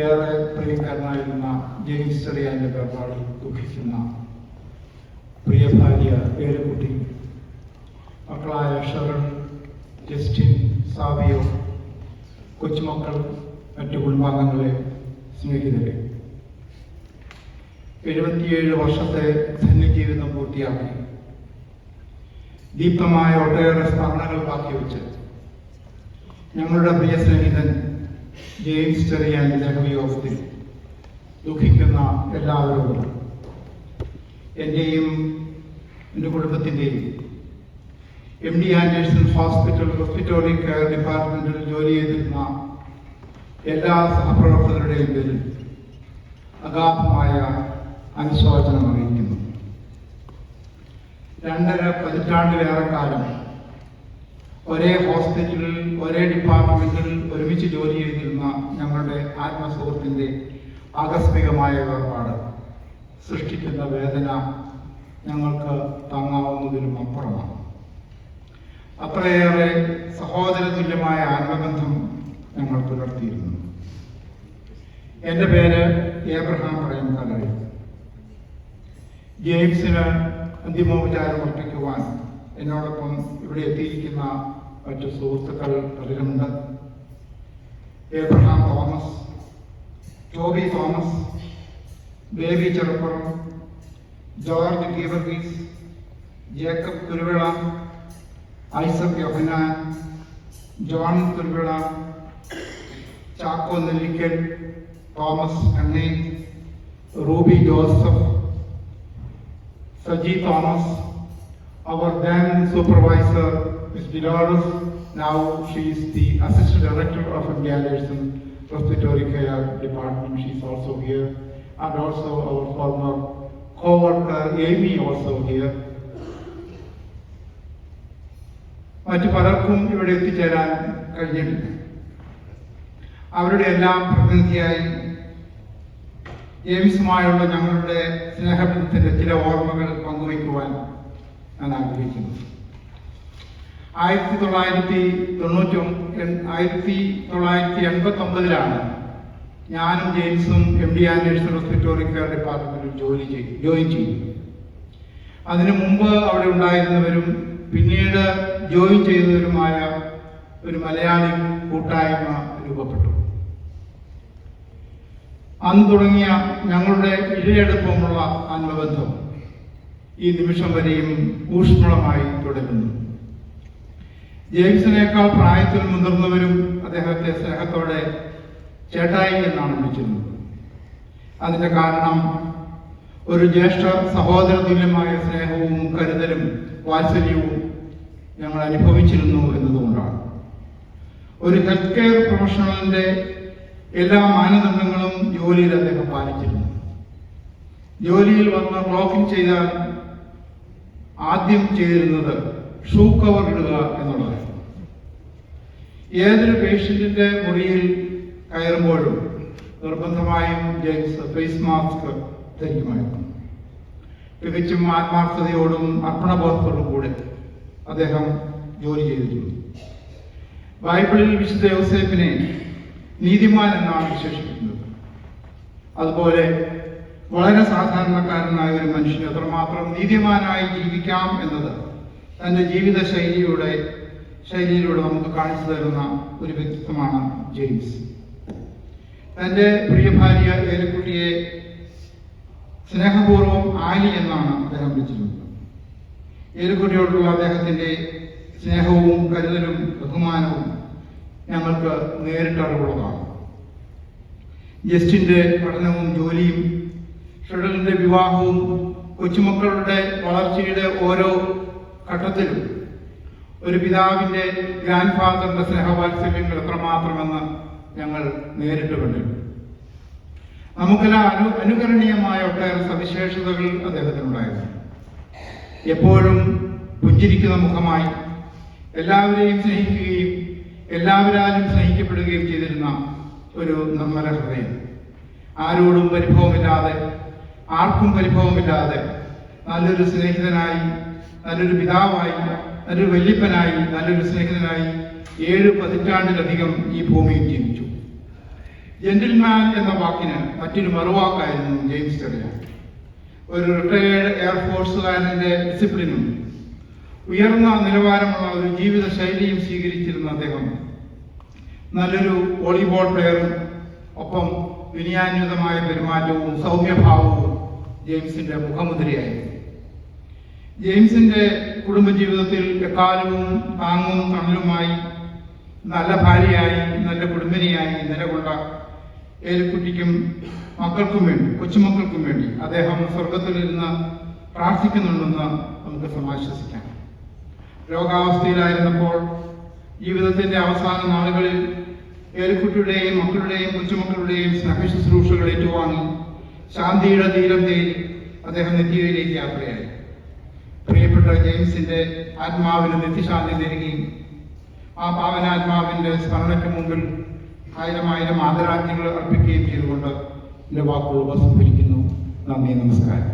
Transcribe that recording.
ഏറെ പ്രിയങ്കരനായിരുന്ന ജെയിംസ് ചെറിയാൻ്റെ വേർപാടിൽ ദുഃഖിക്കുന്ന പ്രിയ ഭാര്യ ഏലുകുട്ടി, മക്കളായ ഷെറിൻ, ജസ്റ്റിൻ, സാവിയോ, കൊച്ചുമക്കൾ, മറ്റു കുടുംബാംഗങ്ങളെ, സ്നേഹിതരെ, 77 വർഷത്തെ ധന്യജീവിതം പൂർത്തിയാക്കി ദീപ്തമായ ഒട്ടേറെ സ്മരണകൾ ബാക്കി വെച്ച് ഞങ്ങളുടെ പ്രിയ സ്നേഹിതൻ ജെയിംസ് ചെറിയാൻ്റെ ദേഹവിയോഗത്തിൽ ദുഃഖിക്കുന്ന എല്ലാവരോടും എൻ്റെയും എൻ്റെ കുടുംബത്തിൻ്റെയും MD ആൻഡേഴ്സൺ ഹോസ്പിറ്റോറിക് കെയർ ഡിപ്പാർട്ട്മെൻറ്റിൽ ജോലി ചെയ്തിരുന്ന എല്ലാ സഹപ്രവർത്തകരുടെയും പേരിൽ അഗാധമായ അനുശോചനം അറിയിക്കുന്നു. 2.5 പതിറ്റാണ്ടിലേറെ കാലം ഒരേ ഹോസ്പിറ്റലിൽ ഒരേ ഡിപ്പാർട്ട്മെന്റിൽ ഒരുമിച്ച് ജോലി ചെയ്തിരുന്ന ഞങ്ങളുടെ ആത്മസുഹൃത്തിൻ്റെ ആകസ്മികമായ വേർപാട് സൃഷ്ടിക്കുന്ന വേദന ഞങ്ങൾക്ക് താങ്ങാവുന്നതിനും അപ്പുറമാണ്. അത്രയേറെ സഹോദര തുല്യമായ ആത്മബന്ധം ഞങ്ങൾ പുലർത്തിയിരുന്നു. എൻ്റെ പേര് ഏബ്രഹാം പ്രേംകലറി. ജെയിംസിന് അന്തിമോപചാരം അർപ്പിക്കുവാൻ എന്നോടൊപ്പം ഇവിടെ എത്തിയിരിക്കുന്ന മറ്റു സുഹൃത്തുക്കൾ പലരുമുണ്ട്. Abraham Thomas, Toby Thomas, Baby Cheruppuram, George Geevarghese, Jacob Kuruvila, Isaac Yohannan, John Kuruvila, Chacko Nellikkal, Thomas Kanne, Ruby Joseph, Saji Thomas, our then supervisor, Ms. Dolores. Now she is the Assistant Director of MD Anderson Respiratory Care Department. She is also here. And also our former co-worker Amy also here. മറ്റു പലർക്കും ഇവിടെ എത്തിച്ചേരാൻ കഴിഞ്ഞിട്ടില്ല. അവരുടെ എല്ലാം പ്രതിനിധിയായി ജെയിംസുമായുള്ള ഞങ്ങളുടെ സ്നേഹബന്ധത്തിൻ്റെ ചില ഓർമ്മകൾ പങ്കുവയ്ക്കുവാൻ ഞാൻ ആഗ്രഹിക്കുന്നു. 1989 ഞാനും ജെയിംസും MD ആൻഡേഴ്സൺ റെസ്പിറേറ്ററി കെയർ ഡിപ്പാർട്ട്മെന്റിൽ ജോയിൻ ചെയ്തു. അതിനു മുമ്പ് അവിടെ ഉണ്ടായിരുന്നവരും പിന്നീട് ജോയിൻ ചെയ്തവരുമായ ഒരു മലയാളി കൂട്ടായ്മ രൂപപ്പെട്ടു. അന്ന് തുടങ്ങിയ ഞങ്ങളുടെ ഇഴയെടുപ്പമുള്ള ആത്മബന്ധം ഈ നിമിഷം വരെയും ഊഷ്മളമായി തുടരുന്നു. ജെയിംസിനേക്കാൾ പ്രായത്തിൽ മുതിർന്നവരും അദ്ദേഹത്തെ സ്നേഹത്തോടെ ചേട്ടായി എന്നാണ് വിളിച്ചിരുന്നത്. അതിൻ്റെ കാരണം ഒരു ജ്യേഷ്ഠ സഹോദര തുല്യമായ സ്നേഹവും കരുതലും വാത്സല്യവും ഞങ്ങൾ അനുഭവിച്ചിരുന്നു എന്നതുകൊണ്ടാണ്. ഒരു ഹെൽത്ത് കെയർ പ്രൊഫഷണലിൻ്റെ എല്ലാ മാനദണ്ഡങ്ങളും ജോലിയിൽ അദ്ദേഹം പാലിച്ചിരുന്നു. ജോലിയിൽ വന്ന് ക്ലോക്കിംഗ് ചെയ്താൽ ആദ്യം ചെയ്തിരുന്നത് ഷൂ കവർ ഇടുക എന്നുള്ളതായിരുന്നു. ഏതൊരു പേഷ്യന്റിന്റെ മുറിയിൽ കയറുമ്പോഴും നിർബന്ധമായും ജെയിംസ് ഫേസ് മാസ്ക് ധരിക്കുമായിരുന്നു. തികച്ചും ആത്മാർത്ഥതയോടും അർപ്പണബോധത്തോടും കൂടെ അദ്ദേഹം ജോലി ചെയ്തിരുന്നു. ബൈബിളിൽ വിശുദ്ധ യോസേഫിനെ നീതിമാൻ എന്നാണ് വിശേഷിപ്പിക്കുന്നത്. അതുപോലെ വളരെ സാധാരണക്കാരനായ ഒരു മനുഷ്യൻ എത്രമാത്രം നീതിമാനായി ജീവിക്കാം എന്നത് തൻ്റെ ജീവിത ശൈലിയിലൂടെ നമുക്ക് കാണിച്ചു തരുന്ന ഒരു വ്യക്തിത്വമാണ് ജെയിംസ്. തൻ്റെ പ്രിയ ഭാര്യ ഏലുക്കുട്ടിയെ സ്നേഹപൂർവ്വം ആലി എന്നാണ് അദ്ദേഹം വിളിച്ചിരുന്നത്. ഏലുക്കുട്ടിയോടുള്ള അദ്ദേഹത്തിൻ്റെ സ്നേഹവും കരുതലും ബഹുമാനവും ഞങ്ങൾക്ക് നേരിട്ടറിവുള്ളതാണ്. ജസ്റ്റിൻ്റെ പഠനവും ജോലിയും, ഷെറിൻ്റെ വിവാഹവും, കൊച്ചുമക്കളുടെ വളർച്ചയുടെ ഓരോ ഘട്ടത്തിലും ഒരു പിതാവിൻ്റെ ഗ്രാൻഡ് ഫാദറിൻ്റെ സ്നേഹവാത്സല്യങ്ങൾ എത്രമാത്രമെന്ന് ഞങ്ങൾ നേരിട്ട് കണ്ടിട്ടുണ്ട്. നമുക്കെല്ലാം അനുകരണീയമായ ഒട്ടേറെ സവിശേഷതകൾ അദ്ദേഹത്തിനുണ്ടായിരുന്നു. എപ്പോഴും പുഞ്ചിരിക്കുന്ന മുഖമായി എല്ലാവരെയും സ്നേഹിക്കുകയും എല്ലാവരാലും സ്നേഹിക്കപ്പെടുകയും ചെയ്തിരുന്ന ഒരു നിർമ്മല ഹൃദയം. ആരോടും പരിഭവമില്ലാതെ, ആർക്കും പരിഭവമില്ലാതെ നല്ലൊരു സ്നേഹിതനായി, നല്ലൊരു പിതാവായി, നല്ലൊരു വല്യപ്പനായി, നല്ലൊരു സ്നേഹിതനായി 7 പതിറ്റാണ്ടിലധികം ഈ ഭൂമിയിൽ ജീവിച്ചു. ജെന്റിൽമാൻ എന്ന വാക്കിന് മറ്റൊരു മറുവാക്കായിരുന്നു ജെയിംസ് ചെറിയാൻ. ഒരു റിട്ടയേർഡ് എയർഫോഴ്സുകാരൻ്റെ ഡിസിപ്ലിനും ഉയർന്ന നിലവാരമുള്ള ഒരു ജീവിത ശൈലിയും സ്വീകരിച്ചിരുന്ന അദ്ദേഹം നല്ലൊരു വോളിബോൾ പ്ലെയറും ഒപ്പം വിനയാന്വിതമായ പെരുമാറ്റവും സൗമ്യഭാവവും ജെയിംസിന്റെ മുഖമുദ്രയായിരുന്നു. ജെയിംസിന്റെ കുടുംബജീവിതത്തിൽ എക്കാലവും താങ്ങും തണലുമായി നല്ല ഭാര്യയായി നല്ല കുടുംബിനിയായി നിലകൊണ്ട ഏലിക്കുട്ടിക്കും മക്കൾക്കും വേണ്ടി, കൊച്ചുമക്കൾക്കും വേണ്ടി അദ്ദേഹം സ്വർഗത്തിലിരുന്ന് പ്രാർത്ഥിക്കുന്നുണ്ടെന്ന് നമുക്ക് സമാശ്വസിക്കാം. രോഗാവസ്ഥയിലായിരുന്നപ്പോൾ ജീവിതത്തിന്റെ അവസാന നാളുകളിൽ ഏലിക്കുട്ടിയുടെയും മക്കളുടെയും കൊച്ചുമക്കളുടെയും സ്നേഹശുശ്രൂഷകൾ ഏറ്റുവാങ്ങി ശാന്തിയുടെ തീരം തേടി അദ്ദേഹം നിത്യയിലേക്ക് യാത്രയായി. പ്രിയപ്പെട്ട ജെയിംസിന്റെ ആത്മാവിന് നിത്യശാന്തി നേരുകയും ആ പാവനാത്മാവിന്റെ സ്മരണയ്ക്ക് മുമ്പിൽ ആയിരം ആദരാഞ്ജലികൾ അർപ്പിക്കുകയും ചെയ്തുകൊണ്ട് എൻ്റെ വാക്കുകൾ ഉപസംഹരിക്കുന്നു. നന്ദി, നമസ്കാരം.